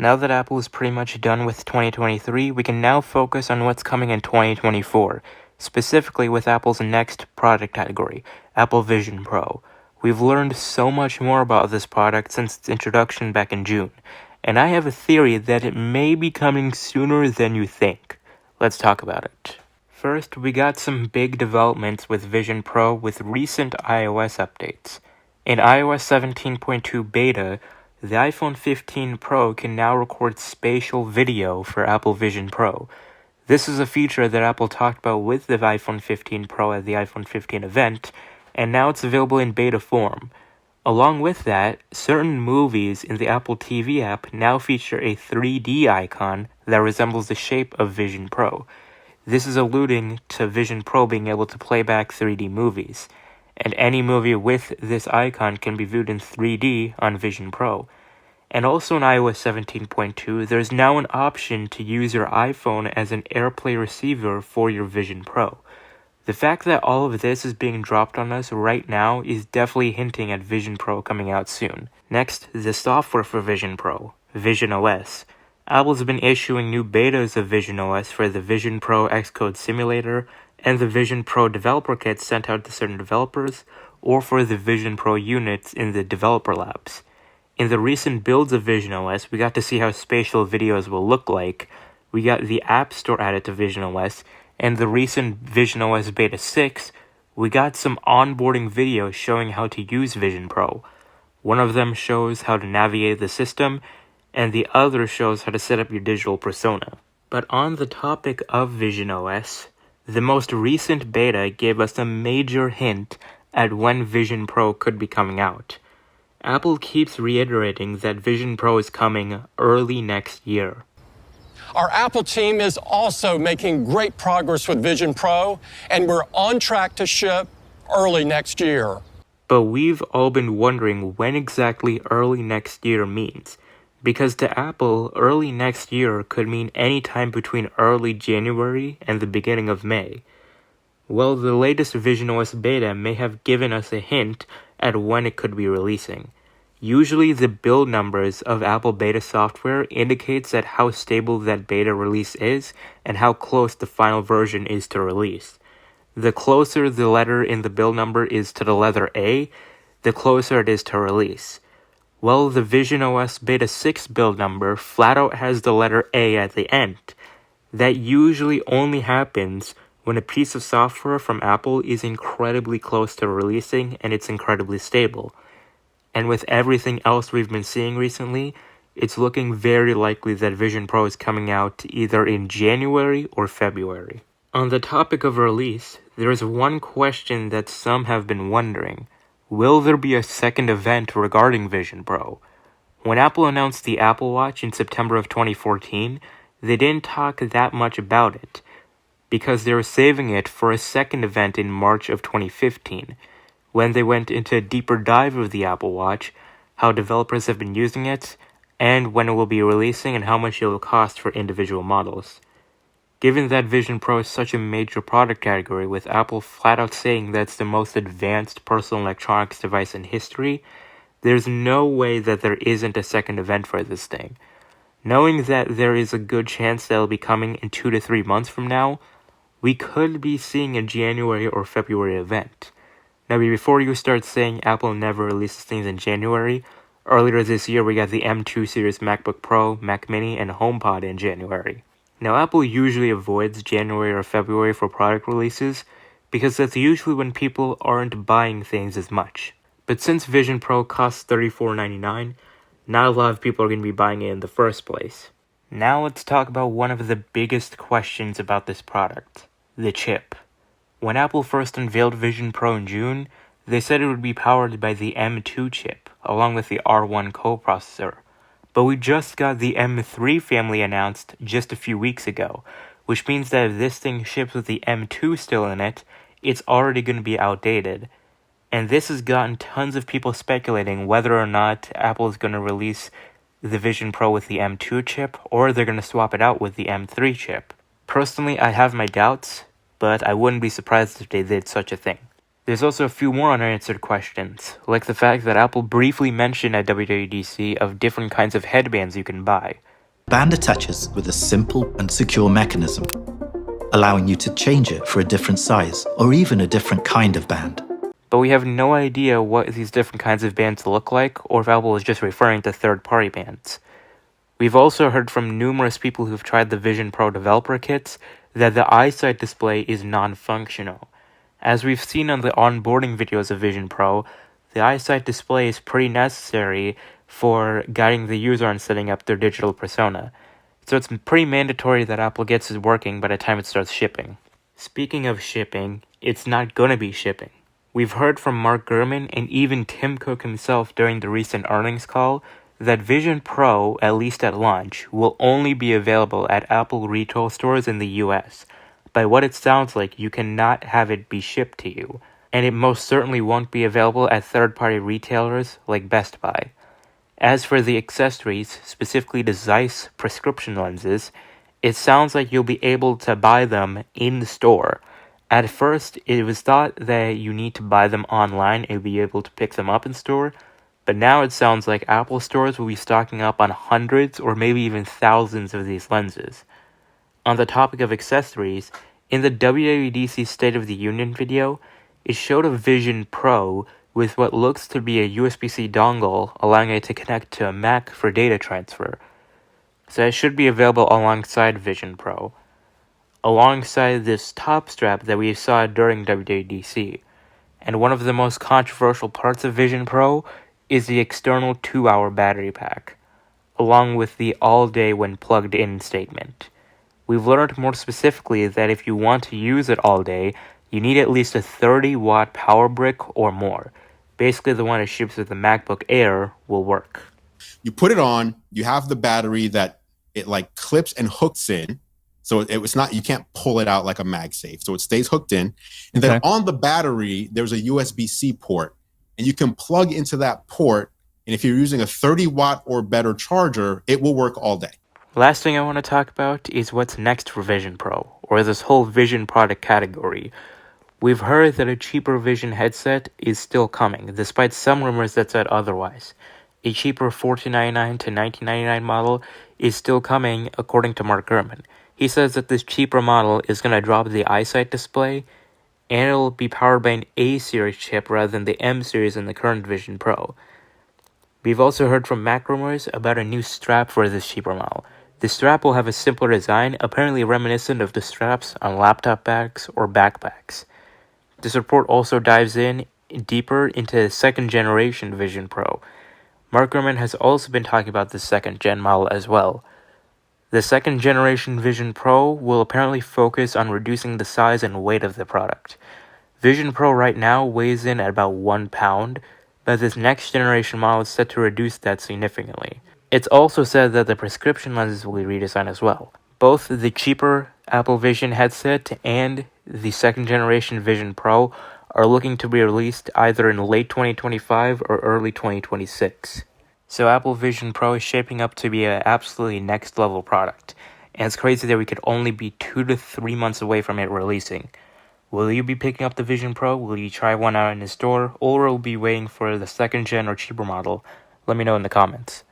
Now that Apple is pretty much done with 2023, we can now focus on what's coming in 2024, specifically with Apple's next product category, Apple Vision Pro. We've learned so much more about this product since its introduction back in June, and I have a theory that it may be coming sooner than you think. Let's talk about it. First, we got some big developments with Vision Pro with recent iOS updates. In iOS 17.2 beta, the iPhone 15 Pro can now record spatial video for Apple Vision Pro. This is a feature that Apple talked about with the iPhone 15 Pro at the iPhone 15 event, and now it's available in beta form. Along with that, certain movies in the Apple TV app now feature a 3D icon that resembles the shape of Vision Pro. This is alluding to Vision Pro being able to play back 3D movies, and any movie with this icon can be viewed in 3D on Vision Pro. And also in iOS 17.2, there's now an option to use your iPhone as an AirPlay receiver for your Vision Pro. The fact that all of this is being dropped on us right now is definitely hinting at Vision Pro coming out soon. Next, the software for Vision Pro, Vision OS. Apple's been issuing new betas of Vision OS for the Vision Pro Xcode Simulator and the Vision Pro developer kits sent out to certain developers, or for the Vision Pro units in the developer labs. In the recent builds of Vision OS, we got to see how spatial videos will look like. We got the App Store added to Vision OS, and the recent Vision OS Beta 6, we got some onboarding videos showing how to use Vision Pro. One of them shows how to navigate the system, and the other shows how to set up your digital persona. But on the topic of Vision OS, the most recent beta gave us a major hint at when Vision Pro could be coming out. Apple keeps reiterating that Vision Pro is coming early next year. Our Apple team is also making great progress with Vision Pro, and we're on track to ship early next year. But we've all been wondering when exactly early next year means, because to Apple, early next year could mean any time between early January and the beginning of May. Well, the latest Vision OS beta may have given us a hint at when it could be releasing. Usually the build numbers of Apple beta software indicates that how stable that beta release is and how close the final version is to release. The closer the letter in the build number is to the letter A, the closer it is to release. Well, the Vision OS Beta 6 build number flat out has the letter A at the end. That usually only happens when a piece of software from Apple is incredibly close to releasing and it's incredibly stable. And with everything else we've been seeing recently, it's looking very likely that Vision Pro is coming out either in January or February. On the topic of release, there is one question that some have been wondering. Will there be a second event regarding Vision Pro? When Apple announced the Apple Watch in September of 2014, they didn't talk that much about it, because they were saving it for a second event in March of 2015, when they went into a deeper dive of the Apple Watch, how developers have been using it, and when it will be releasing and how much it will cost for individual models. Given that Vision Pro is such a major product category, with Apple flat out saying that it's the most advanced personal electronics device in history, there's no way that there isn't a second event for this thing. Knowing that there is a good chance that it'll be coming in 2 to 3 months from now, we could be seeing a January or February event. Now, before you start saying Apple never releases things in January, earlier this year we got the M2 series MacBook Pro, Mac Mini, and HomePod in January. Now, Apple usually avoids January or February for product releases because that's usually when people aren't buying things as much. But since Vision Pro costs $34.99, not a lot of people are going to be buying it in the first place. Now let's talk about one of the biggest questions about this product, the chip. When Apple first unveiled Vision Pro in June, they said it would be powered by the M2 chip, along with the R1 coprocessor. But we just got the M3 family announced just a few weeks ago, which means that if this thing ships with the M2 still in it, it's already going to be outdated. And this has gotten tons of people speculating whether or not Apple is going to release the Vision Pro with the M2 chip, or they're going to swap it out with the M3 chip. Personally, I have my doubts, but I wouldn't be surprised if they did such a thing. There's also a few more unanswered questions, like the fact that Apple briefly mentioned at WWDC of different kinds of headbands you can buy. Band attaches with a simple and secure mechanism, allowing you to change it for a different size or even a different kind of band. But we have no idea what these different kinds of bands look like, or if Apple is just referring to third-party bands. We've also heard from numerous people who've tried the Vision Pro developer kits that the iSight display is non-functional. As we've seen on the onboarding videos of Vision Pro, the iSight display is pretty necessary for guiding the user on setting up their digital persona. So it's pretty mandatory that Apple gets it working by the time it starts shipping. Speaking of shipping, it's not gonna be shipping. We've heard from Mark Gurman and even Tim Cook himself during the recent earnings call that Vision Pro, at least at launch, will only be available at Apple retail stores in the US. By what it sounds like, you cannot have it be shipped to you, and it most certainly won't be available at third-party retailers like Best Buy. As for the accessories, specifically the Zeiss prescription lenses, it sounds like you'll be able to buy them in the store. At first, it was thought that you need to buy them online and be able to pick them up in store, but now it sounds like Apple stores will be stocking up on hundreds or maybe even thousands of these lenses. On the topic of accessories, in the WWDC State of the Union video, it showed a Vision Pro with what looks to be a USB-C dongle, allowing it to connect to a Mac for data transfer. So it should be available alongside Vision Pro, alongside this top strap that we saw during WWDC. And one of the most controversial parts of Vision Pro is the external 2-hour battery pack, along with the all-day when plugged in statement. We've learned more specifically that if you want to use it all day, you need at least a 30-watt power brick or more. Basically, the one that ships with the MacBook Air will work. You put it on, you have the battery that it like clips and hooks in. So it was not, you can't pull it out like a MagSafe. So it stays hooked in. And then on the battery, there's a USB-C port. And you can plug into that port. And if you're using a 30-watt or better charger, it will work all day. Last thing I want to talk about is what's next for Vision Pro, or this whole Vision product category. We've heard that a cheaper Vision headset is still coming, despite some rumors that said otherwise. A cheaper $1499 to $1999 model is still coming, according to Mark Gurman. He says that this cheaper model is going to drop the iSight display, and it'll be powered by an A-series chip rather than the M-series in the current Vision Pro. We've also heard from Mac rumors about a new strap for this cheaper model. The strap will have a simpler design, apparently reminiscent of the straps on laptop bags or backpacks. This report also dives in deeper into the second-generation Vision Pro. Mark Gurman has also been talking about the second-gen model as well. The second-generation Vision Pro will apparently focus on reducing the size and weight of the product. Vision Pro right now weighs in at about 1 pound, but this next-generation model is set to reduce that significantly. It's also said that the prescription lenses will be redesigned as well. Both the cheaper Apple Vision headset and the second-generation Vision Pro are looking to be released either in late 2025 or early 2026. So Apple Vision Pro is shaping up to be an absolutely next-level product, and it's crazy that we could only be 2 to 3 months away from it releasing. Will you be picking up the Vision Pro? Will you try one out in the store? Or will you be waiting for the second-gen or cheaper model? Let me know in the comments.